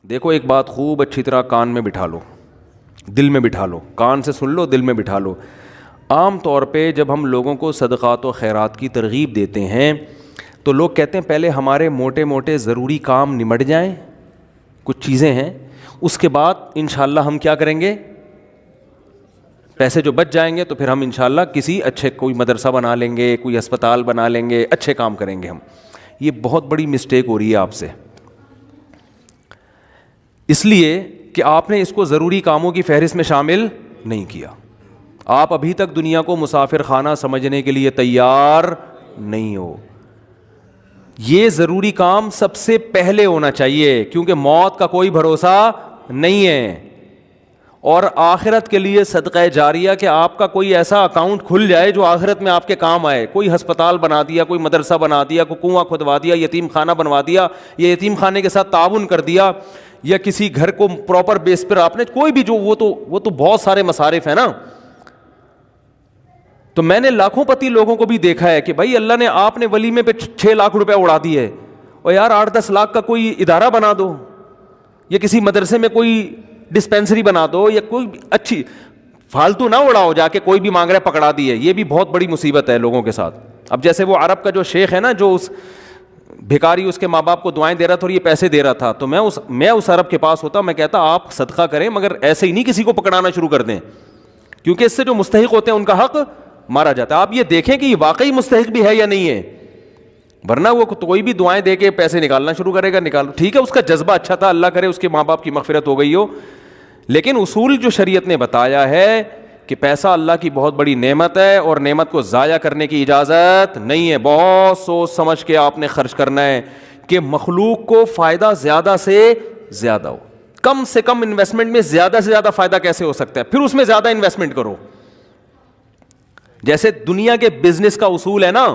دیکھو ایک بات خوب اچھی طرح کان میں بٹھا لو، دل میں بٹھا لو، کان سے سن لو، دل میں بٹھا لو. عام طور پہ جب ہم لوگوں کو صدقات و خیرات کی ترغیب دیتے ہیں تو لوگ کہتے ہیں پہلے ہمارے موٹے موٹے ضروری کام نمٹ جائیں، کچھ چیزیں ہیں، اس کے بعد انشاءاللہ ہم کیا کریں گے، پیسے جو بچ جائیں گے تو پھر ہم انشاءاللہ کسی اچھے کوئی مدرسہ بنا لیں گے، کوئی ہسپتال بنا لیں گے، اچھے کام کریں گے ہم. یہ بہت بڑی مسٹیک ہو رہی ہے آپ سے، اس لیے کہ آپ نے اس کو ضروری کاموں کی فہرست میں شامل نہیں کیا. آپ ابھی تک دنیا کو مسافر خانہ سمجھنے کے لیے تیار نہیں ہو. یہ ضروری کام سب سے پہلے ہونا چاہیے کیونکہ موت کا کوئی بھروسہ نہیں ہے. اور آخرت کے لیے صدقہ جاریہ کہ آپ کا کوئی ایسا اکاؤنٹ کھل جائے جو آخرت میں آپ کے کام آئے. کوئی ہسپتال بنا دیا، کوئی مدرسہ بنا دیا، کوئی کنواں کھدوا دیا، یتیم خانہ بنوا دیا، یا یتیم خانے کے ساتھ تعاون کر دیا، یا کسی گھر کو پراپر بیس پر آپ نے کوئی بھی جو وہ تو بہت سارے مصارف ہیں نا. تو میں نے لاکھوں پتی لوگوں کو بھی دیکھا ہے کہ بھائی اللہ نے آپ نے ولیمے پہ 6 لاکھ روپے اڑا دیے، اور یار 8-10 لاکھ کا کوئی ادارہ بنا دو، یا کسی مدرسے میں کوئی ڈسپینسری بنا دو، یا کوئی اچھی فالتو نہ اڑاؤ جا کے کوئی بھی مانگ رہا ہے پکڑا دیے. یہ بھی بہت بڑی مصیبت ہے لوگوں کے ساتھ. اب جیسے وہ عرب کا جو شیخ ہے نا، جو اس بھکاری اس کے ماں باپ کو دعائیں دے رہا تھا اور یہ پیسے دے رہا تھا، تو میں اس عرب کے پاس ہوتا، میں کہتا آپ صدقہ کریں مگر ایسے ہی نہیں کسی کو پکڑانا شروع کر دیں، کیونکہ اس سے جو مستحق ہوتے ہیں ان کا حق مارا جاتا ہے. آپ یہ دیکھیں کہ یہ واقعی مستحق بھی ہے یا نہیں ہے، ورنہ وہ کوئی بھی دعائیں دے کے پیسے نکالنا شروع کرے گا. نکالو ٹھیک ہے، اس کا جذبہ اچھا تھا، اللہ کرے اس کے ماں باپ کی مغفرت ہو گئی ہو، لیکن اصول جو شریعت نے بتایا ہے کہ پیسہ اللہ کی بہت بڑی نعمت ہے اور نعمت کو ضائع کرنے کی اجازت نہیں ہے. بہت سوچ سمجھ کے آپ نے خرچ کرنا ہے کہ مخلوق کو فائدہ زیادہ سے زیادہ ہو. کم سے کم انویسٹمنٹ میں زیادہ سے زیادہ فائدہ کیسے ہو سکتا ہے، پھر اس میں زیادہ انویسٹمنٹ کرو. جیسے دنیا کے بزنس کا اصول ہے نا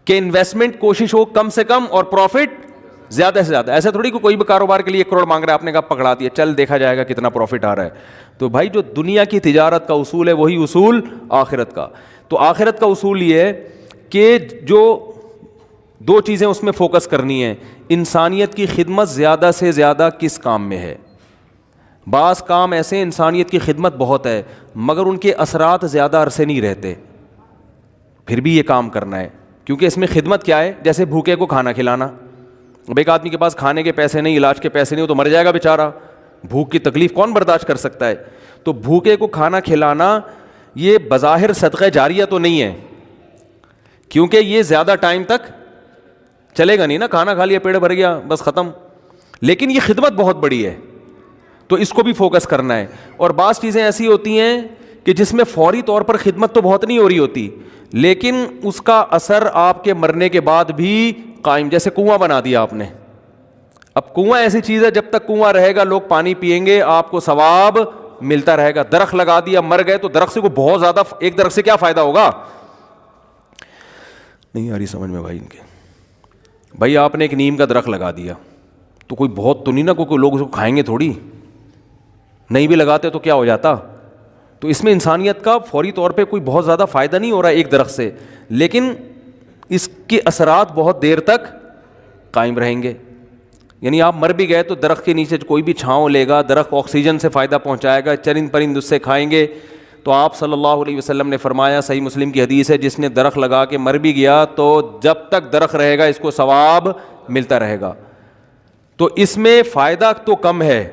کہ انویسٹمنٹ کوشش ہو کم سے کم اور پروفٹ زیادہ سے زیادہ. ایسا تھوڑی کہ کوئی بھی کاروبار کے لیے 1 کروڑ مانگ رہا ہے، آپ نے کہا پکڑا دیا، چل دیکھا جائے گا کتنا پروفٹ آ رہا ہے. تو بھائی جو دنیا کی تجارت کا اصول ہے وہی اصول آخرت کا. تو آخرت کا اصول یہ ہے کہ جو 2 چیزیں اس میں فوکس کرنی ہے. انسانیت کی خدمت زیادہ سے زیادہ کس کام میں ہے. بعض کام ایسے انسانیت کی خدمت بہت ہے مگر ان کے اثرات زیادہ عرصے نہیں رہتے، پھر بھی یہ کام کرنا ہے کیونکہ اس میں خدمت کیا ہے. جیسے بھوکے کو کھانا کھلانا. اب ایک آدمی کے پاس کھانے کے پیسے نہیں، علاج کے پیسے نہیں، وہ تو مر جائے گا بیچارہ. بھوک کی تکلیف کون برداشت کر سکتا ہے. تو بھوکے کو کھانا کھلانا یہ بظاہر صدقہ جاریہ تو نہیں ہے کیونکہ یہ زیادہ ٹائم تک چلے گا نہیں نا. کھانا کھا لیا، پیٹ بھر گیا، بس ختم. لیکن یہ خدمت بہت بڑی ہے تو اس کو بھی فوکس کرنا ہے. اور بعض چیزیں ایسی ہوتی ہیں کہ جس میں فوری طور پر خدمت تو بہت نہیں ہو رہی ہوتی لیکن اس کا اثر آپ کے مرنے کے بعد بھی قائم. جیسے کنواں بنا دیا آپ نے. اب کنواں ایسی چیز ہے جب تک کنواں رہے گا لوگ پانی پئیں گے، آپ کو ثواب ملتا رہے گا. درخت لگا دیا، مر گئے تو درخت سے کو بہت زیادہ، ایک درخت سے کیا فائدہ ہوگا. نہیں آ رہی سمجھ میں بھائی ان کے. بھائی آپ نے ایک نیم کا درخت لگا دیا تو کوئی بہت تو نہیں نا، کوئی لوگ اس کو کھائیں گے تھوڑی. نہیں بھی لگاتے تو کیا ہو جاتا. تو اس میں انسانیت کا فوری طور پہ کوئی بہت زیادہ فائدہ نہیں ہو رہا ہے ایک درخت سے، لیکن اس کے اثرات بہت دیر تک قائم رہیں گے. یعنی آپ مر بھی گئے تو درخت کے نیچے کوئی بھی چھاؤں لے گا، درخت آکسیجن سے فائدہ پہنچائے گا، چرند پرند اس سے کھائیں گے. تو آپ صلی اللہ علیہ وسلم نے فرمایا، صحیح مسلم کی حدیث ہے، جس نے درخت لگا کے مر بھی گیا تو جب تک درخت رہے گا اس کو ثواب ملتا رہے گا. تو اس میں فائدہ تو کم ہے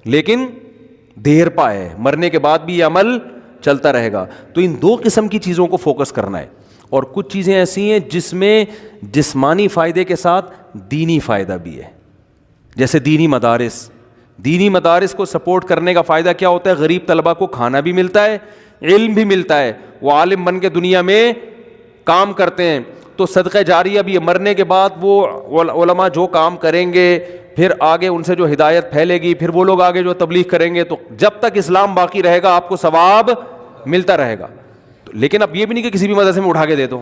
لیکن دیر پا ہے، مرنے کے بعد بھی یہ عمل چلتا رہے گا. تو ان 2 قسم کی چیزوں کو فوکس کرنا ہے. اور کچھ چیزیں ایسی ہیں جس میں جسمانی فائدے کے ساتھ دینی فائدہ بھی ہے. جیسے دینی مدارس کو سپورٹ کرنے کا فائدہ کیا ہوتا ہے. غریب طلبہ کو کھانا بھی ملتا ہے، علم بھی ملتا ہے، وہ عالم بن کے دنیا میں کام کرتے ہیں. تو صدقہ جاریہ بھی ہے. مرنے کے بعد وہ علماء جو کام کریں گے پھر آگے ان سے جو ہدایت پھیلے گی، پھر وہ لوگ آگے جو تبلیغ کریں گے، تو جب تک اسلام باقی رہے گا آپ کو ثواب ملتا رہے گا. لیکن اب یہ بھی نہیں کہ کسی بھی مدرسے میں اٹھا کے دے دو.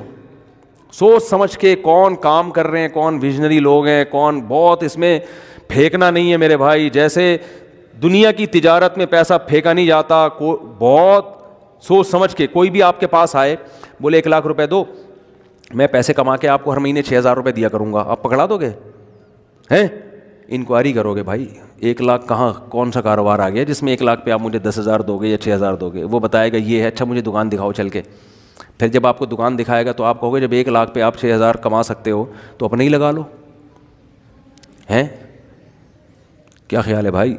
سوچ سمجھ کے کون کام کر رہے ہیں، کون ویژنری لوگ ہیں، کون بہت اس میں پھینکنا نہیں ہے میرے بھائی. جیسے دنیا کی تجارت میں پیسہ پھینکا نہیں جاتا. بہت سوچ سمجھ کے. کوئی بھی آپ کے پاس آئے بولے 1 لاکھ روپے دو، میں پیسے کما کے آپ کو ہر مہینے 6,000 روپے دیا کروں گا، آپ پکڑا دو گے ہیں؟ انکوائری کرو گے بھائی 1 لاکھ کہاں کون سا کاروبار آ گیا جس میں 1 لاکھ پہ آپ مجھے 10,000 دو گے یا 6,000 دو گے. وہ بتائے گا یہ ہے, اچھا مجھے دکان دکھاؤ چل کے. پھر جب آپ کو دکان دکھائے گا تو آپ کہو گے جب 1 لاکھ پہ آپ 6,000 کما سکتے ہو تو اپنے ہی لگا لو. ہیں کیا خیال ہے بھائی؟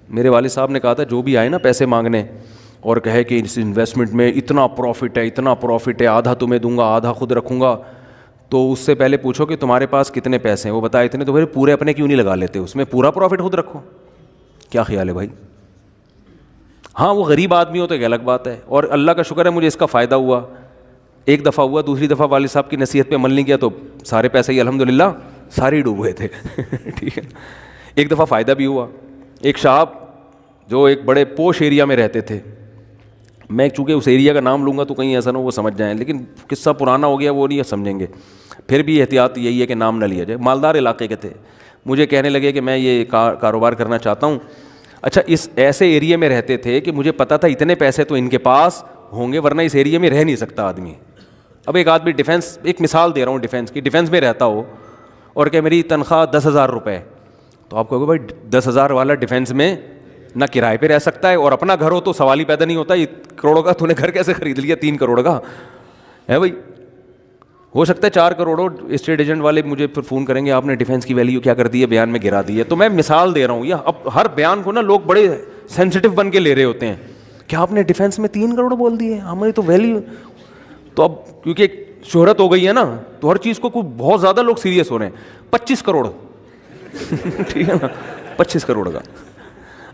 میرے والد صاحب نے کہا تھا جو بھی آئے نا پیسے مانگنے اور کہے کہ اس انویسٹمنٹ میں اتنا پروفٹ ہے, اتنا پروفٹ ہے, آدھا تمہیں دوں گا آدھا خود رکھوں گا, تو اس سے پہلے پوچھو کہ تمہارے پاس کتنے پیسے ہیں. وہ بتائے اتنے, تو پھر پورے اپنے کیوں نہیں لگا لیتے, اس میں پورا پروفٹ خود رکھو. کیا خیال ہے بھائی؟ ہاں وہ غریب آدمی ہو تو ایک الگ بات ہے, اور اللہ کا شکر ہے مجھے اس کا فائدہ ہوا. ایک دفعہ ہوا, دوسری دفعہ والد صاحب کی نصیحت پہ عمل نہیں کیا تو سارے پیسے ہی الحمدللہ سارے ہی ڈوب گئے تھے. ٹھیک ہے. ایک دفعہ فائدہ بھی ہوا. ایک صاحب جو ایک بڑے پوش ایریا میں رہتے تھے, میں چونکہ اس ایریا کا نام لوں گا تو کہیں ایسا نہ ہو وہ سمجھ جائیں, لیکن قصہ پرانا ہو گیا وہ نہیں سمجھیں گے, پھر بھی احتیاط یہی ہے کہ نام نہ لیا جائے. مالدار علاقے کے تھے, مجھے کہنے لگے کہ میں یہ کاروبار کرنا چاہتا ہوں. اچھا اس ایسے ایریا میں رہتے تھے کہ مجھے پتا تھا اتنے پیسے تو ان کے پاس ہوں گے ورنہ اس ایریا میں رہ نہیں سکتا آدمی. اب ایک آدمی ڈیفینس, ایک مثال دے رہا ہوں ڈیفینس کی, ڈیفینس میں رہتا ہو اور کہ میری تنخواہ 10,000 روپے, تو آپ کہو گے بھائی 10,000 والا ڈیفینس میں نہ کرائے پہ رہ سکتا ہے اور اپنا گھر ہو تو سوال ہی پیدا نہیں ہوتا, 1 کروڑ کا تو نے گھر کیسے خرید لیا 3 کروڑ کا ہے بھائی. ہو سکتا ہے 4 کروڑ. اسٹیٹ ایجنٹ والے مجھے پھر فون کریں گے آپ نے ڈیفینس کی ویلیو کیا کر دی ہے, بیان میں گرا دی ہے. تو میں مثال دے رہا ہوں, یا اب ہر بیان کو نا لوگ بڑے سینسٹیو بن کے لے رہے ہوتے ہیں کہ آپ نے ڈیفینس میں 3 کروڑ بول دیے, ہماری تو ویلیو. تو اب کیونکہ شہرت ہو گئی ہے نا تو ہر چیز کو کوئی بہت زیادہ لوگ سیریس ہو رہے ہیں. 25 کروڑ ٹھیک ہے نا, 25 کروڑ کا.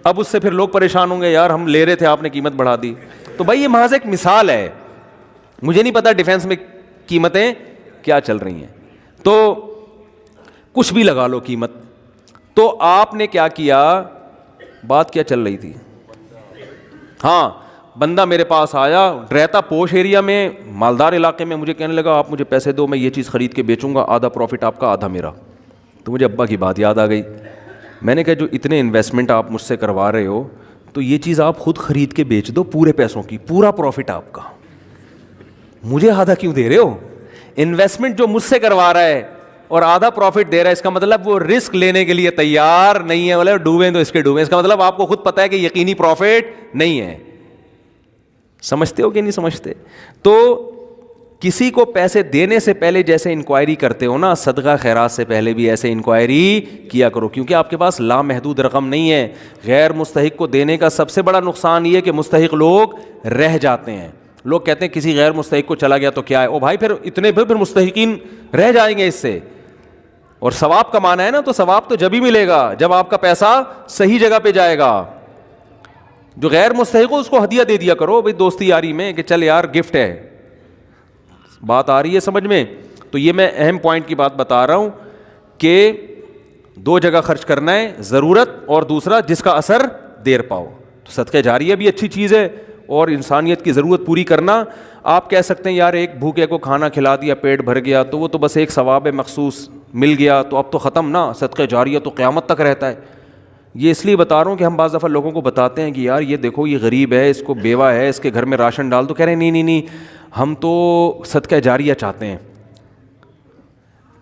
اب اس سے پھر لوگ پریشان ہوں گے, یار ہم لے رہے تھے آپ نے قیمت بڑھا دی. تو بھائی یہ محض ایک مثال ہے, مجھے نہیں پتا ڈیفینس میں قیمتیں کیا چل رہی ہیں, تو کچھ بھی لگا لو قیمت. تو آپ نے کیا کیا, بات کیا چل رہی تھی؟ ہاں بندہ میرے پاس آیا, رہتا پوش ایریا میں, مالدار علاقے میں, مجھے کہنے لگا آپ مجھے پیسے دو میں یہ چیز خرید کے بیچوں گا, آدھا پروفٹ آپ کا آدھا میرا. تو مجھے ابا کی بات یاد آ گئی. میں نے کہا جو اتنے انویسٹمنٹ آپ مجھ سے کروا رہے ہو تو یہ چیز آپ خود خرید کے بیچ دو پورے پیسوں کی, پورا پروفٹ آپ کا, مجھے آدھا کیوں دے رہے ہو؟ انویسٹمنٹ جو مجھ سے کروا رہا ہے اور آدھا پروفٹ دے رہا ہے, اس کا مطلب وہ رسک لینے کے لیے تیار نہیں ہے. بولے ڈوبیں تو اس کے ڈوبیں, اس کا مطلب آپ کو خود پتا ہے کہ یقینی پروفٹ نہیں ہے. سمجھتے ہو کہ نہیں سمجھتے؟ تو کسی کو پیسے دینے سے پہلے جیسے انکوائری کرتے ہو نا, صدقہ خیرات سے پہلے بھی ایسے انکوائری کیا کرو, کیونکہ آپ کے پاس لامحدود رقم نہیں ہے. غیر مستحق کو دینے کا سب سے بڑا نقصان یہ ہے کہ مستحق لوگ رہ جاتے ہیں. لوگ کہتے ہیں کسی غیر مستحق کو چلا گیا تو کیا ہے, او بھائی پھر اتنے پھر مستحقین رہ جائیں گے اس سے, اور ثواب کمانا ہے نا تو ثواب تو جب ہی ملے گا جب آپ کا پیسہ صحیح جگہ پہ جائے گا. جو غیر مستحق ہو اس کو ہدیہ دے دیا کرو بھائی دوستی یاری میں, کہ چل یار گفٹ ہے. بات آ رہی ہے سمجھ میں؟ تو یہ میں اہم پوائنٹ کی بات بتا رہا ہوں کہ 2 جگہ خرچ کرنا ہے, ضرورت اور دوسرا جس کا اثر دیر پاؤ. تو صدقہ جاریہ بھی اچھی چیز ہے اور انسانیت کی ضرورت پوری کرنا. آپ کہہ سکتے ہیں یار ایک بھوکے کو کھانا کھلا دیا پیٹ بھر گیا تو وہ تو بس ایک ثواب مخصوص مل گیا تو اب تو ختم نا, صدقہ جاریہ تو قیامت تک رہتا ہے. یہ اس لیے بتا رہا ہوں کہ ہم بعض دفعہ لوگوں کو بتاتے ہیں کہ یار یہ دیکھو یہ غریب ہے, اس کو بیوہ ہے, اس کے گھر میں راشن ڈال, تو کہہ رہے ہیں نہیں ہم تو صدقہ جاریہ چاہتے ہیں.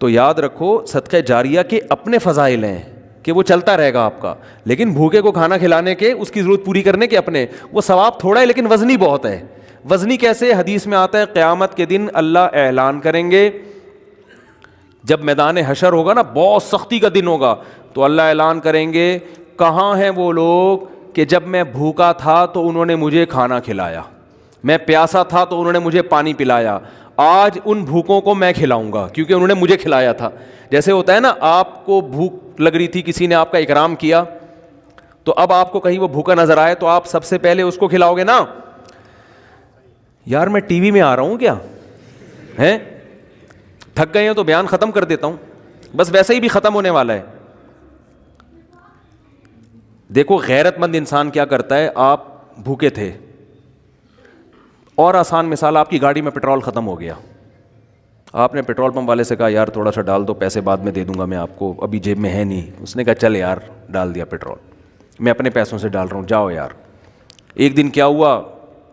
تو یاد رکھو صدقہ جاریہ کے اپنے فضائل ہیں کہ وہ چلتا رہے گا آپ کا, لیکن بھوکے کو کھانا کھلانے کے, اس کی ضرورت پوری کرنے کے اپنے, وہ ثواب تھوڑا ہے لیکن وزنی بہت ہے. وزنی کیسے؟ حدیث میں آتا ہے قیامت کے دن اللہ اعلان کریں گے, جب میدان حشر ہوگا نا, بہت سختی کا دن ہوگا, تو اللہ اعلان کریں گے کہاں ہیں وہ لوگ کہ جب میں بھوکا تھا تو انہوں نے مجھے کھانا کھلایا, میں پیاسا تھا تو انہوں نے مجھے پانی پلایا, آج ان بھوکوں کو میں کھلاؤں گا کیونکہ انہوں نے مجھے کھلایا تھا. جیسے ہوتا ہے نا آپ کو بھوک لگ رہی تھی, کسی نے آپ کا اکرام کیا, تو اب آپ کو کہیں وہ بھوکا نظر آئے تو آپ سب سے پہلے اس کو کھلاؤ گے نا. یار میں ٹی وی میں آ رہا ہوں کیا ہیں, تھک گئے ہیں تو بیان ختم کر دیتا ہوں, بس ویسے ہی بھی ختم ہونے والا ہے. دیکھو غیرت مند انسان کیا کرتا ہے, آپ بھوکے تھے اور آسان مثال, آپ کی گاڑی میں پیٹرول ختم ہو گیا, آپ نے پیٹرول پمپ والے سے کہا یار تھوڑا سا ڈال دو, پیسے بعد میں دے دوں گا میں آپ کو, ابھی جیب میں ہے نہیں. اس نے کہا چل یار ڈال دیا پیٹرول, میں اپنے پیسوں سے ڈال رہا ہوں, جاؤ یار. ایک دن کیا ہوا,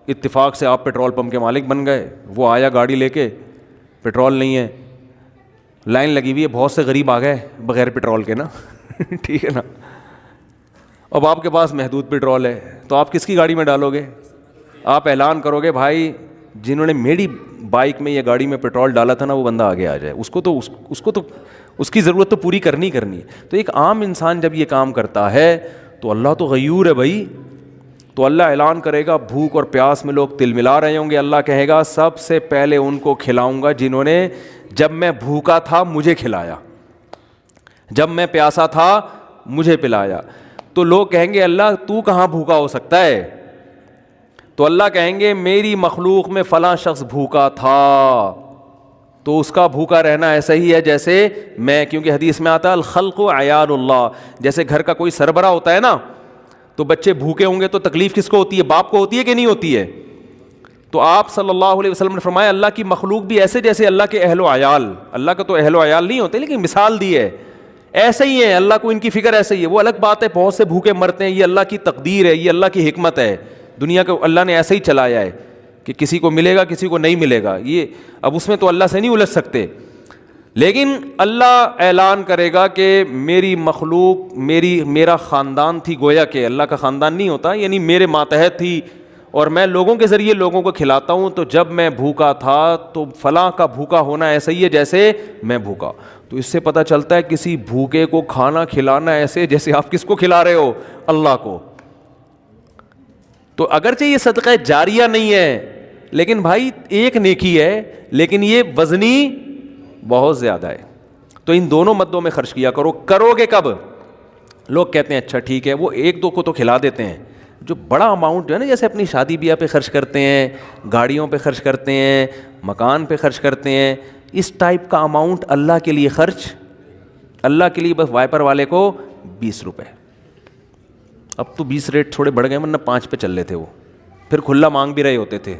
اتفاق سے آپ پیٹرول پمپ کے مالک بن گئے. وہ آیا گاڑی لے کے, پیٹرول نہیں ہے, لائن لگی ہوئی ہے, بہت سے غریب آ گئے بغیر پیٹرول کے نا ٹھیک ہے نا. اب آپ کے پاس محدود پیٹرول ہے تو آپ کس کی گاڑی میں ڈالو گے؟ آپ اعلان کرو گے بھائی جنہوں نے میری بائک میں یا گاڑی میں پیٹرول ڈالا تھا نا وہ بندہ آگے آ جائے, اس کو تو اس کی ضرورت تو پوری کرنی ہے. تو ایک عام انسان جب یہ کام کرتا ہے تو اللہ تو غیور ہے بھائی, تو اللہ اعلان کرے گا بھوک اور پیاس میں لوگ تل ملا رہے ہوں گے, اللہ کہے گا سب سے پہلے ان کو کھلاؤں گا جنہوں نے جب میں بھوکا تھا مجھے کھلایا, جب میں پیاسا تھا مجھے پلایا. تو لوگ کہیں گے اللہ تو کہاں بھوکا ہو سکتا ہے؟ تو اللہ کہیں گے میری مخلوق میں فلاں شخص بھوکا تھا تو اس کا بھوکا رہنا ایسا ہی ہے جیسے میں, کیونکہ حدیث میں آتا ہے الخلق عیال اللہ, جیسے گھر کا کوئی سربراہ ہوتا ہے نا تو بچے بھوکے ہوں گے تو تکلیف کس کو ہوتی ہے؟ باپ کو ہوتی ہے کہ نہیں ہوتی ہے؟ تو آپ صلی اللہ علیہ وسلم نے فرمایا اللہ کی مخلوق بھی ایسے جیسے اللہ کے اہل و عیال, اللہ کا تو اہل و عیال نہیں ہوتے لیکن مثال دی ہے, ایسے ہی ہے. اللہ کو ان کی فکر ایسے ہی ہے. وہ الگ بات ہے بہت سے بھوکے مرتے ہیں, یہ اللہ کی تقدیر ہے, یہ اللہ کی حکمت ہے, دنیا کو اللہ نے ایسے ہی چلایا ہے کہ کسی کو ملے گا کسی کو نہیں ملے گا. یہ اب اس میں تو اللہ سے نہیں الجھ سکتے, لیکن اللہ اعلان کرے گا کہ میری مخلوق میرا خاندان تھی, گویا کہ اللہ کا خاندان نہیں ہوتا, یعنی میرے ماتحت تھی اور میں لوگوں کے ذریعے لوگوں کو کھلاتا ہوں. تو جب میں بھوکا تھا تو فلاں کا بھوکا ہونا ایسا ہی ہے جیسے میں بھوکا. تو اس سے پتہ چلتا ہے کسی بھوکے کو کھانا کھلانا ایسے جیسے آپ کس کو کھلا رہے ہو؟ اللہ کو. تو اگرچہ یہ صدقہ جاریہ نہیں ہے لیکن بھائی ایک نیکی ہے, لیکن یہ وزنی بہت زیادہ ہے. تو ان دونوں مدوں میں خرچ کیا کرو. کرو گے کب؟ لوگ کہتے ہیں اچھا ٹھیک ہے, وہ ایک دو کو تو کھلا دیتے ہیں, جو بڑا اماؤنٹ جو ہے نا جیسے اپنی شادی بیاہ پہ خرچ کرتے ہیں, گاڑیوں پہ خرچ کرتے ہیں, مکان پہ خرچ کرتے ہیں, اس ٹائپ کا اماؤنٹ اللہ کے لیے خرچ, اللہ کے لیے بس وائپر والے کو 20 روپے. اب تو 20 ریٹ تھوڑے بڑھ گئے ورنہ 5 پہ چل رہے تھے, وہ پھر کھلا مانگ بھی رہے ہوتے تھے.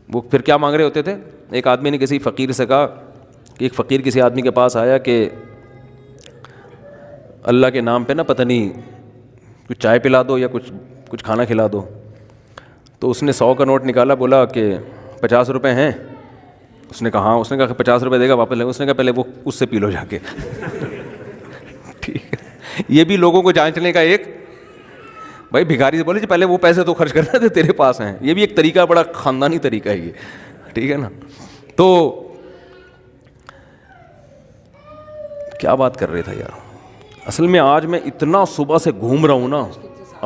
وہ پھر کیا مانگ رہے ہوتے تھے؟ ایک آدمی نے کسی فقیر سے کہا کہ ایک فقیر کسی آدمی کے پاس آیا کہ اللہ کے نام پہ نا پتہ نہیں کچھ چائے پلا دو یا کچھ کھانا کھلا دو. تو اس نے 100 کا نوٹ نکالا, بولا کہ 50 روپے ہیں. اس نے کہا ہاں. اس نے کہا کہ 50 روپے دے گا واپس لے گا. اس نے کہا پہلے وہ اس سے پی لو جا کے. ٹھیک ہے, یہ بھی لوگوں کو جانچنے کا ایک, بھائی بھکاری سے بولے پہلے وہ پیسے تو خرچ کرنا تھے تیرے پاس ہیں, یہ بھی ایک طریقہ, بڑا خاندانی طریقہ ہے یہ. ٹھیک ہے نا. تو کیا بات کر رہے تھا یار, اصل میں آج میں اتنا صبح سے گھوم رہا ہوں نا,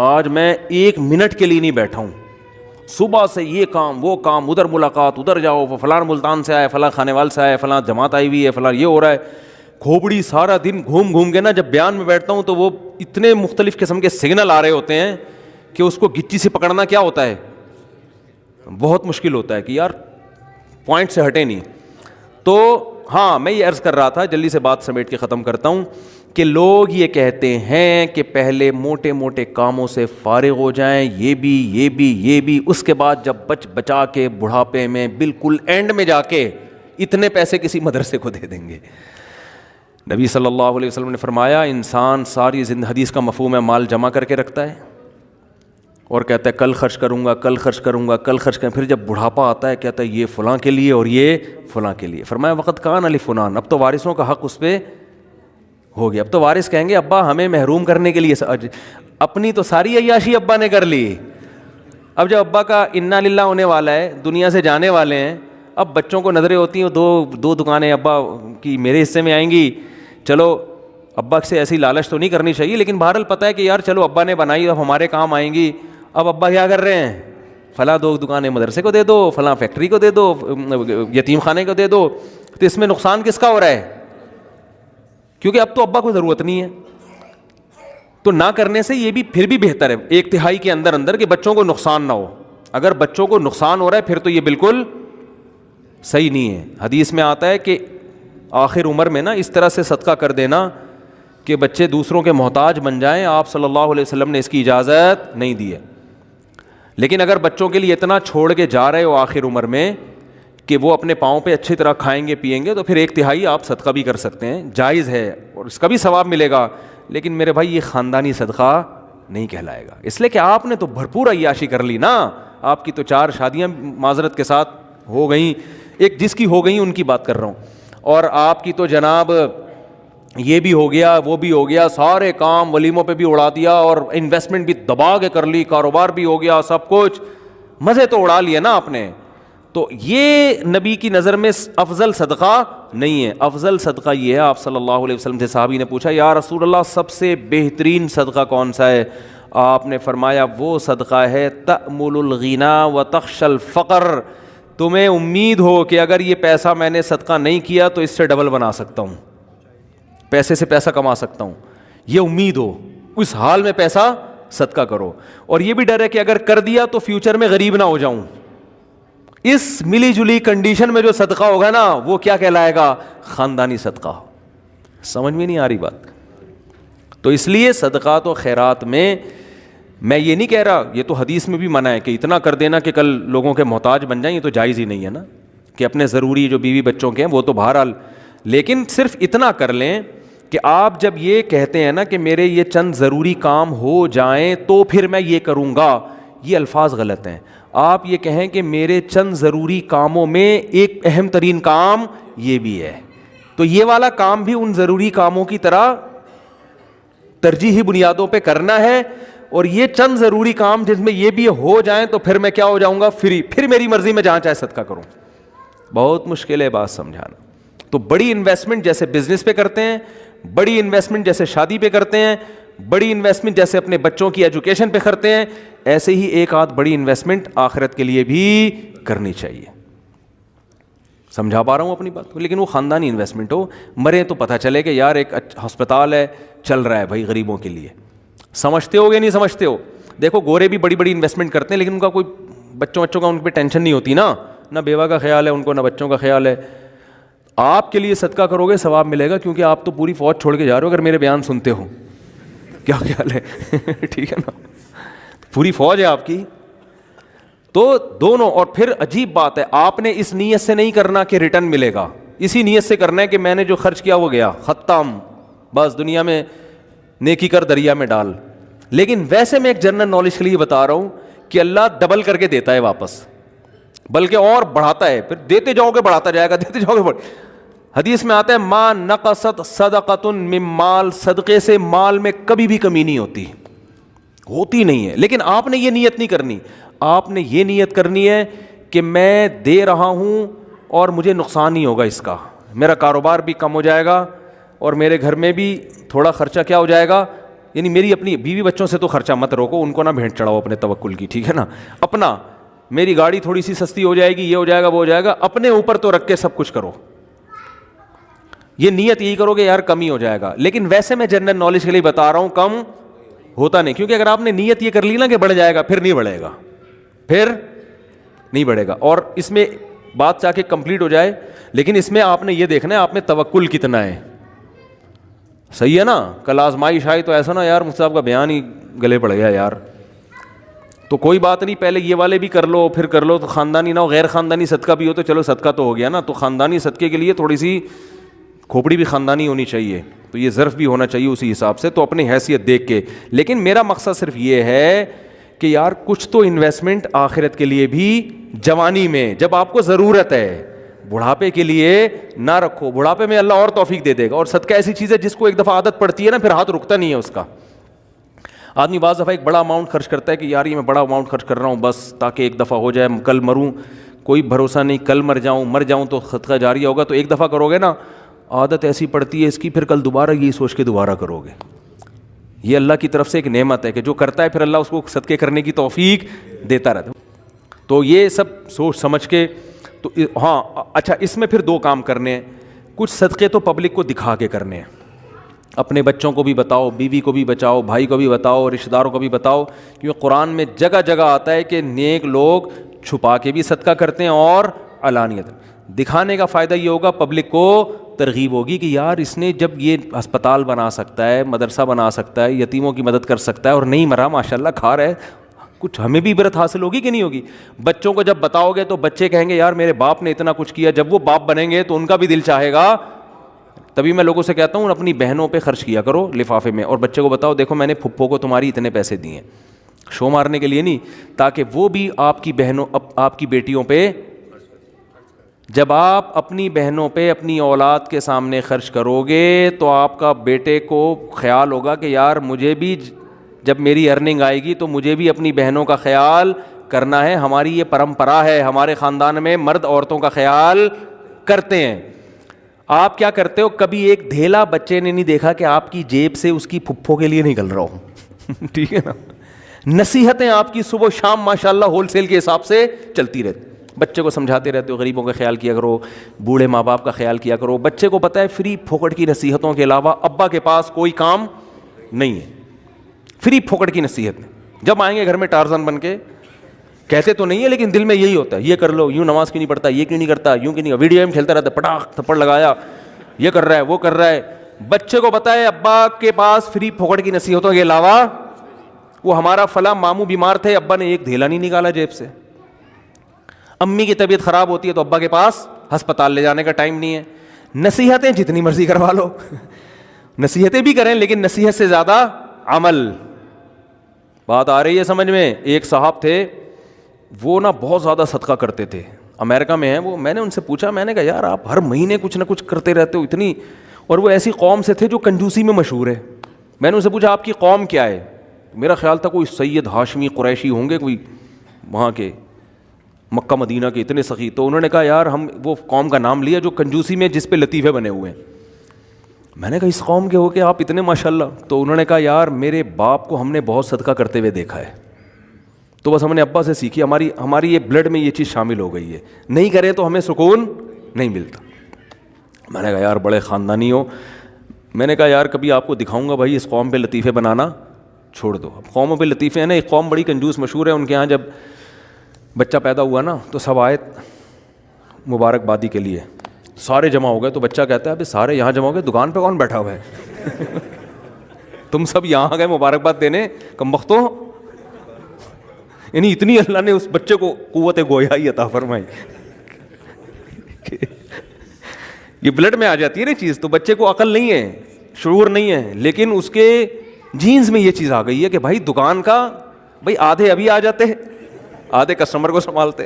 آج میں 1 منٹ کے لیے نہیں بیٹھا ہوں. صبح سے یہ کام وہ کام, ادھر ملاقات, ادھر جاؤ, فلاں ملتان سے آئے, فلاں کھانے وال سے آئے, فلاں جماعت آئی ہوئی ہے, فلاں یہ ہو رہا ہے. کھوپڑی سارا دن گھوم کے نا جب بیان میں بیٹھتا ہوں تو وہ اتنے مختلف قسم کے سگنل آ رہے ہوتے ہیں کہ اس کو گچی سے پکڑنا کیا ہوتا ہے, بہت مشکل ہوتا ہے کہ یار پوائنٹ سے ہٹے نہیں. تو ہاں میں یہ عرض کر رہا تھا, جلدی سے بات سمیٹ کے ختم کرتا ہوں, کہ لوگ یہ کہتے ہیں کہ پہلے موٹے موٹے کاموں سے فارغ ہو جائیں, یہ بھی, اس کے بعد جب بچا کے بڑھاپے میں بالکل اینڈ میں جا کے اتنے پیسے کسی مدرسے کو دے دیں گے. نبی صلی اللہ علیہ وسلم نے فرمایا انسان ساری زندگی, حدیث کا مفہوم ہے, مال جمع کر کے رکھتا ہے اور کہتا ہے کل خرچ کروں گا, کل خرچ کروں گا, کل خرچ کریں. پھر جب بڑھاپا آتا ہے کہتا ہے یہ فلاں کے لیے اور یہ فلاں کے لیے. فرمایا وقت کان علی فلان, اب تو وارثوں کا حق اس پہ ہو گیا. اب تو وارث کہیں گے ابا ہمیں محروم کرنے کے لیے, اپنی تو ساری عیاشی ابا نے کر لی. اب جب ابا کا انا للہ ہونے والا ہے, دنیا سے جانے والے ہیں, اب بچوں کو نظریں ہوتی ہیں دو دکانیں ابا کی میرے حصے میں آئیں گی. چلو ابا سے ایسی لالچ تو نہیں کرنی چاہیے, لیکن بہرحال پتہ ہے کہ یار چلو ابا نے بنائی, اب ہمارے کام آئیں گی. اب ابا کیا کر رہے ہیں, فلاں 2 دکانیں مدرسے کو دے دو, فلاں فیکٹری کو دے دو, یتیم خانے کو دے دو. تو اس میں نقصان کس کا ہو رہا ہے؟ کیونکہ اب تو ابا کو ضرورت نہیں ہے. تو نہ کرنے سے یہ بھی پھر بھی بہتر ہے 1/3 کے اندر کہ بچوں کو نقصان نہ ہو. اگر بچوں کو نقصان ہو رہا ہے پھر تو یہ بالکل صحیح نہیں ہے. حدیث میں آتا ہے کہ آخر عمر میں نا اس طرح سے صدقہ کر دینا کہ بچے دوسروں کے محتاج بن جائیں. آپ صلی اللہ علیہ وسلم نے اس کی اجازت نہیں دی ہے. لیکن اگر بچوں کے لیے اتنا چھوڑ کے جا رہے ہو آخر عمر میں کہ وہ اپنے پاؤں پہ اچھی طرح کھائیں گے پیئیں گے, تو پھر 1/3 آپ صدقہ بھی کر سکتے ہیں, جائز ہے اور اس کا بھی ثواب ملے گا. لیکن میرے بھائی یہ خاندانی صدقہ نہیں کہلائے گا, اس لیے کہ آپ نے تو بھرپور عیاشی کر لی نا. آپ کی تو 4 شادیاں معذرت کے ساتھ ہو گئیں, ایک جس کی ہو گئیں ان کی بات کر رہا ہوں, اور آپ کی تو جناب یہ بھی ہو گیا وہ بھی ہو گیا, سارے کام ولیموں پہ بھی اڑا دیا اور انویسٹمنٹ بھی دبا کے کر لی, کاروبار بھی ہو گیا, سب کچھ مزے تو اڑا لیے نا آپ نے. تو یہ نبی کی نظر میں افضل صدقہ نہیں ہے. افضل صدقہ یہ ہے, آپ صلی اللہ علیہ وسلم سے صحابی نے پوچھا یا رسول اللہ سب سے بہترین صدقہ کون سا ہے؟ آپ نے فرمایا وہ صدقہ ہے تأمل الغنا و تخشى الفقر, تمہیں امید ہو کہ اگر یہ پیسہ میں نے صدقہ نہیں کیا تو اس سے ڈبل بنا سکتا ہوں, پیسے سے پیسہ کما سکتا ہوں, یہ امید ہو, اس حال میں پیسہ صدقہ کرو. اور یہ بھی ڈر ہے کہ اگر کر دیا تو فیوچر میں غریب نہ ہو جاؤں. اس ملی جلی کنڈیشن میں جو صدقہ ہوگا نا وہ کیا کہلائے گا؟ خاندانی صدقہ. سمجھ میں نہیں آ رہی بات؟ تو اس لیے صدقات و خیرات میں یہ نہیں کہہ رہا, یہ تو حدیث میں بھی منع ہے کہ اتنا کر دینا کہ کل لوگوں کے محتاج بن جائیں, یہ تو جائز ہی نہیں ہے نا, کہ اپنے ضروری جو بیوی بچوں کے ہیں وہ تو بہرحال, لیکن صرف اتنا کر لیں کہ آپ جب یہ کہتے ہیں نا کہ میرے یہ چند ضروری کام ہو جائیں تو پھر میں یہ کروں گا, یہ الفاظ غلط ہیں. آپ یہ کہیں کہ میرے چند ضروری کاموں میں ایک اہم ترین کام یہ بھی ہے, تو یہ والا کام بھی ان ضروری کاموں کی طرح ترجیحی بنیادوں پہ کرنا ہے, اور یہ چند ضروری کام جس میں یہ بھی ہو جائیں تو پھر میں کیا ہو جاؤں گا؟ فری, پھر میری مرضی میں جہاں چاہے صدقہ کروں. بہت مشکل ہے بات سمجھانا. تو بڑی انویسٹمنٹ جیسے بزنس پہ کرتے ہیں, بڑی انویسٹمنٹ جیسے شادی پہ کرتے ہیں, بڑی انویسٹمنٹ جیسے اپنے بچوں کی ایجوکیشن پہ کرتے ہیں, ایسے ہی ایک آدھ بڑی انویسٹمنٹ آخرت کے لیے بھی کرنی چاہیے. سمجھا پا رہا ہوں اپنی بات کو؟ لیکن وہ خاندانی انویسٹمنٹ ہو, مرے تو پتہ چلے کہ یار ایک ہسپتال ہے چل رہا ہے بھائی غریبوں کے لیے. سمجھتے ہو یا نہیں سمجھتے ہو؟ دیکھو گورے بھی بڑی بڑی انویسٹمنٹ کرتے ہیں لیکن ان کا کوئی بچوں کا ان پہ ٹینشن نہیں ہوتی نا, نہ بیوہ کا خیال ہے ان کو, نہ بچوں کا خیال ہے. آپ کے لیے صدقہ کرو گے ثواب ملے گا, کیونکہ آپ تو پوری فوج چھوڑ کے جا رہے ہو اگر میرے بیان سنتے ہو. کیا خیال ہے؟ ٹھیک ہے نا, پوری فوج ہے آپ کی. تو دونوں. اور پھر عجیب بات ہے, آپ نے اس نیت سے نہیں کرنا کہ ریٹرن ملے گا, اسی نیت سے کرنا ہے کہ میں نے جو خرچ کیا وہ گیا, ختم, بس دنیا میں نیکی کر دریا میں ڈال. لیکن ویسے میں ایک جنرل نالج کے لیے بتا رہا ہوں کہ اللہ ڈبل کر کے دیتا ہے واپس, بلکہ اور بڑھاتا ہے, پھر دیتے جاؤ گے بڑھاتا جائے گا, دیتے جاؤ گے حدیث میں آتا ہے ما نقصت صدقۃ من مال, صدقے سے مال میں کبھی بھی کمی نہیں ہوتی نہیں ہے. لیکن آپ نے یہ نیت نہیں کرنی, آپ نے یہ نیت کرنی ہے کہ میں دے رہا ہوں اور مجھے نقصان نہیں ہوگا اس کا, میرا کاروبار بھی کم ہو جائے گا اور میرے گھر میں بھی تھوڑا خرچہ کیا ہو جائے گا. یعنی میری اپنی بیوی بچوں سے تو خرچہ مت روکو, ان کو نہ بھیڑ چڑھاؤ اپنے توکل کی, ٹھیک ہے نا. اپنا میری گاڑی تھوڑی سی سستی ہو جائے گی, یہ ہو جائے گا وہ ہو جائے گا, اپنے اوپر تو رکھ کے سب کچھ کرو. یہ نیت یہی کرو کہ یار کم ہی ہو جائے گا. لیکن ویسے میں جنرل نالج کے لیے بتا رہا ہوں کم ہوتا نہیں, کیونکہ اگر آپ نے نیت یہ کر لی نا کہ بڑھ جائے گا, پھر نہیں بڑھے گا, پھر نہیں بڑھے گا. اور اس میں بات چاہ کے کمپلیٹ ہو جائے, لیکن اس میں آپ نے یہ دیکھنا ہے آپ میں توکل کتنا ہے. صحیح ہے نا. کل آزمائش آئی تو ایسا نا یار مفتی صاحب کا بیان ہی گلے پڑ گیا یار, تو کوئی بات نہیں, پہلے یہ والے بھی کر لو پھر کر لو, تو خاندانی نہ ہو, غیر خاندانی صدقہ بھی ہو تو چلو صدقہ تو ہو گیا نا. تو خاندانی صدقے کے لیے تھوڑی سی کھوپڑی بھی خاندانی ہونی چاہیے, تو یہ ظرف بھی ہونا چاہیے اسی حساب سے, تو اپنی حیثیت دیکھ کے. لیکن میرا مقصد صرف یہ ہے کہ یار کچھ تو انویسٹمنٹ آخرت کے لیے بھی جوانی میں جب آپ کو ضرورت ہے, بڑھاپے کے لیے نہ رکھو. بڑھاپے میں اللہ اور توفیق دے دے گا. اور صدقہ ایسی چیز ہے جس کو ایک دفعہ عادت پڑتی ہے نا پھر ہاتھ رکتا نہیں ہے اس کا. آدمی بعض دفعہ ایک بڑا اماؤنٹ خرچ کرتا ہے کہ یار یہ میں بڑا اماؤنٹ خرچ کر رہا ہوں بس تاکہ ایک دفعہ ہو جائے, کل مروں, کوئی بھروسہ نہیں, کل مر جاؤں تو صدقہ جاریہ ہوگا. تو ایک دفعہ کرو گے نا, عادت ایسی پڑتی ہے اس کی, پھر کل دوبارہ یہی سوچ کے دوبارہ کرو گے. یہ اللہ کی طرف سے ایک نعمت ہے کہ جو کرتا ہے پھر اللہ اس کو صدقے کرنے کی توفیق دیتا رہتا. تو یہ سب سوچ سمجھ کے. تو ہاں اچھا, اس میں پھر دو کام کرنے ہیں. کچھ صدقے تو پبلک کو دکھا کے کرنے ہیں, اپنے بچوں کو بھی بتاؤ, بیوی کو بھی بچاؤ, بھائی کو بھی بتاؤ, رشتہ داروں کو بھی بتاؤ, کیونکہ قرآن میں جگہ جگہ آتا ہے کہ نیک لوگ چھپا کے بھی صدقہ کرتے ہیں اور علانیت. دکھانے کا فائدہ یہ ہوگا پبلک کو ترغیب ہوگی کہ یار اس نے جب یہ ہسپتال بنا سکتا ہے, مدرسہ بنا سکتا ہے, یتیموں کی مدد کر سکتا ہے اور نہیں مرا, ماشاء اللہ کھا رہا ہے, کچھ ہمیں بھی عبرت حاصل ہوگی کہ نہیں ہوگی. بچوں کو جب بتاؤ گے تو بچے کہیں گے یار میرے باپ نے اتنا کچھ کیا, جب وہ باپ بنیں گے تو ان کا بھی دل چاہے گا. تبھی میں لوگوں سے کہتا ہوں اپنی بہنوں پہ خرچ کیا کرو لفافے میں, اور بچے کو بتاؤ دیکھو میں نے پھپھو کو تمہاری اتنے پیسے دیے ہیں, شو مارنے کے لیے نہیں, تاکہ وہ بھی آپ کی بہنوں آپ کی بیٹیوں پہ جب آپ اپنی بہنوں پہ اپنی اولاد کے سامنے خرچ کرو گے تو آپ کا بیٹے کو خیال ہوگا کہ یار مجھے بھی جب میری ارننگ آئے گی تو مجھے بھی اپنی بہنوں کا خیال کرنا ہے. ہماری یہ پرمپرا ہے, ہمارے خاندان میں مرد عورتوں کا خیال کرتے ہیں. آپ کیا کرتے ہو, کبھی ایک دھیلا بچے نے نہیں دیکھا کہ آپ کی جیب سے اس کی پھپھو کے لیے نکل رہا ہو ٹھیک ہے نا. نصیحتیں آپ کی صبح شام ماشاءاللہ ہول سیل کے حساب سے چلتی رہتی. بچے کو سمجھاتے رہتے ہو غریبوں کا خیال کیا کرو, بوڑھے ماں باپ کا خیال کیا کرو. بچے کو پتہ ہے فری پھوکٹ کی نصیحتوں کے علاوہ ابا کے پاس کوئی کام نہیں ہے. فری پھوکٹ کی نصیحت. جب آئیں گے گھر میں ٹارزن بن کے, کہتے تو نہیں ہے لیکن دل میں یہی ہوتا ہے, یہ کر لو, یوں نماز کیوں نہیں پڑھتا, یہ کیوں نہیں کرتا, یوں کیوں نہیں, ویڈیو گیم کھیلتا رہتا, پٹاخ تھپڑ لگایا, یہ کر رہا ہے وہ کر رہا ہے. بچے کو پتہ ہے ابا کے پاس فری پھوکٹ کی نصیحتوں کے علاوہ, وہ ہمارا فلاں ماموں بیمار تھے, ابا نے ایک دھیلا نہیں نکالا جیب سے. امی کی طبیعت خراب ہوتی ہے تو ابا کے پاس ہسپتال لے جانے کا ٹائم نہیں ہے. نصیحتیں جتنی مرضی کروا لو, نصیحتیں بھی کریں لیکن نصیحت سے زیادہ عمل. بات آ رہی ہے سمجھ میں؟ ایک صاحب تھے, وہ نا بہت زیادہ صدقہ کرتے تھے, امریکہ میں ہیں وہ. میں نے ان سے پوچھا, میں نے کہا یار آپ ہر مہینے کچھ نہ کچھ کرتے رہتے ہو اتنی, اور وہ ایسی قوم سے تھے جو کنجوسی میں مشہور ہے. میں نے ان سے پوچھا آپ کی قوم کیا ہے؟ میرا خیال تھا کوئی سید ہاشمی قریشی ہوں گے, کوئی وہاں کے مکہ مدینہ کے اتنے سخی. تو انہوں نے کہا یار ہم وہ قوم کا نام لیا جو کنجوسی میں جس پہ لطیفے بنے ہوئے ہیں. میں نے کہا اس قوم کے ہو کے آپ اتنے ماشاءاللہ؟ تو انہوں نے کہا یار میرے باپ کو ہم نے بہت صدقہ کرتے ہوئے دیکھا ہے, تو بس ہم نے ابا سے سیکھی, ہماری یہ بلڈ میں یہ چیز شامل ہو گئی ہے, نہیں کریں تو ہمیں سکون نہیں ملتا. میں نے کہا یار بڑے خاندانی ہو. میں نے کہا یار کبھی آپ کو دکھاؤں گا بھائی اس قوم پہ لطیفے بنانا چھوڑ دو. اب قوموں پہ لطیفے ہیں نا, ایک قوم بڑی کنجوس مشہور ہے, ان کے ہاں جب بچہ پیدا ہوا نا تو سب آئے مبارکبادی کے لیے, سارے جمع ہو گئے. تو بچہ کہتا ہے ابھی سارے یہاں جمع ہو گئے, دکان پہ کون بیٹھا ہوا ہے تم سب یہاں گئے مبارکباد دینے کمبختوں. یعنی اتنی اللہ نے اس بچے کو قوت گویائی عطا فرمائی. یہ بلڈ میں آ جاتی ہے نا چیز, تو بچے کو عقل نہیں ہے, شعور نہیں ہے, لیکن اس کے جینز میں یہ چیز آ گئی ہے کہ بھائی دکان کا بھائی آدھے ابھی آ جاتے ہیں, آدھے کسٹمر کو سنبھالتے.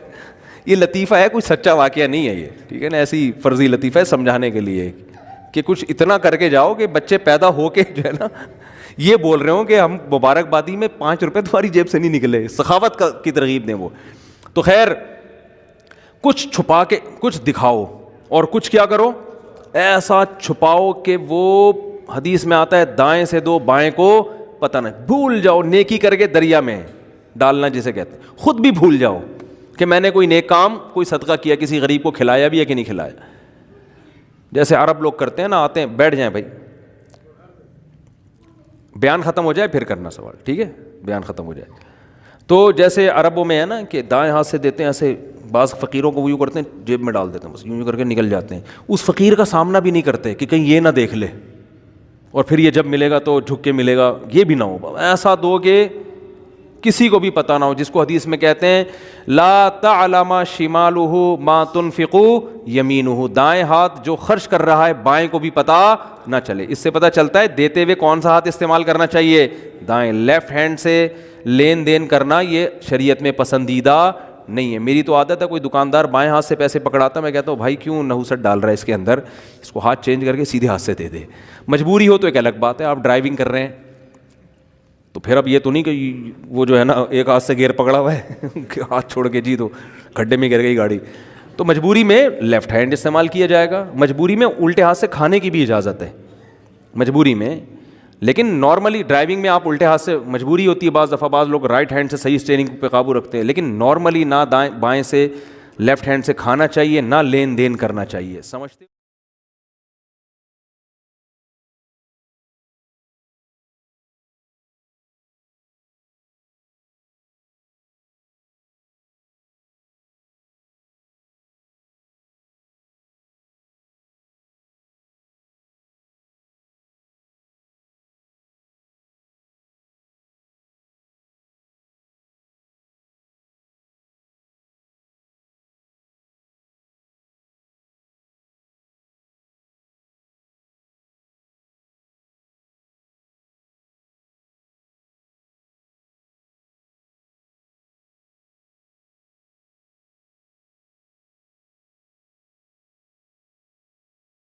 یہ لطیفہ ہے, کوئی سچا واقعہ نہیں ہے یہ, ٹھیک ہے نا, ایسی فرضی لطیفہ ہے سمجھانے کے لیے کہ کچھ اتنا کر کے جاؤ کہ بچے پیدا ہو کے جو ہے نا یہ بول رہے ہوں کہ ہم مبارکبادی میں 5 روپے تمہاری جیب سے نہیں نکلے. سخاوت کی ترغیب دیں وہ. تو خیر کچھ چھپا کے کچھ دکھاؤ, اور کچھ کیا کرو ایسا چھپاؤ کہ وہ حدیث میں آتا ہے دائیں سے دو بائیں کو پتہ نہ, بھول جاؤ. نیکی کر کے دریا میں ڈالنا جسے کہتے ہیں, خود بھی بھول جاؤ کہ میں نے کوئی نیک کام کوئی صدقہ کیا, کسی غریب کو کھلایا بھی ہے کہ نہیں کھلایا. جیسے عرب لوگ کرتے ہیں نا, آتے ہیں بیٹھ جائیں بھائی, بیان ختم ہو جائے پھر کرنا سوال, ٹھیک ہے, بیان ختم ہو جائے. تو جیسے عربوں میں ہے نا کہ دائیں ہاتھ سے دیتے ہیں ایسے, بعض فقیروں کو وہ یوں کرتے ہیں جیب میں ڈال دیتے ہیں, بس یوں کر کے نکل جاتے ہیں. اس فقیر کا سامنا بھی نہیں کرتے کہ کہیں یہ نہ دیکھ لے, اور پھر یہ جب ملے گا تو جھک کے ملے گا, یہ بھی نہ ہو. ایسا دو کہ کسی کو بھی پتہ نہ ہو, جس کو حدیث میں کہتے ہیں لا تعلم شمالہ ما تنفق یمینہ, دائیں ہاتھ جو خرچ کر رہا ہے بائیں کو بھی پتہ نہ چلے. اس سے پتہ چلتا ہے دیتے ہوئے کون سا ہاتھ استعمال کرنا چاہیے, دائیں. لیفٹ ہینڈ سے لین دین کرنا یہ شریعت میں پسندیدہ نہیں ہے. میری تو عادت ہے, کوئی دکاندار بائیں ہاتھ سے پیسے پکڑاتا, میں کہتا ہوں بھائی کیوں نحوست ڈال رہا ہے اس کے اندر, اس کو ہاتھ چینج کر کے سیدھے ہاتھ سے دے دے. مجبوری ہو تو ایک الگ بات ہے, آپ ڈرائیونگ کر رہے ہیں تو پھر اب یہ تو نہیں کہ وہ جو ہے نا ایک ہاتھ سے گیئر پکڑا ہوا ہے ہاتھ چھوڑ کے جی تو کھڈے میں گر گئی گاڑی. تو مجبوری میں لیفٹ ہینڈ استعمال کیا جائے گا. مجبوری میں الٹے ہاتھ سے کھانے کی بھی اجازت ہے مجبوری میں, لیکن نارملی ڈرائیونگ میں آپ الٹے ہاتھ سے مجبوری ہوتی ہے. بعض دفعہ بعض لوگ رائٹ ہینڈ سے صحیح اسٹیئرنگ پہ قابو رکھتے ہیں, لیکن نارملی نہ دائیں بائیں سے لیفٹ ہینڈ سے کھانا چاہیے, نہ لین دین کرنا چاہیے. سمجھتے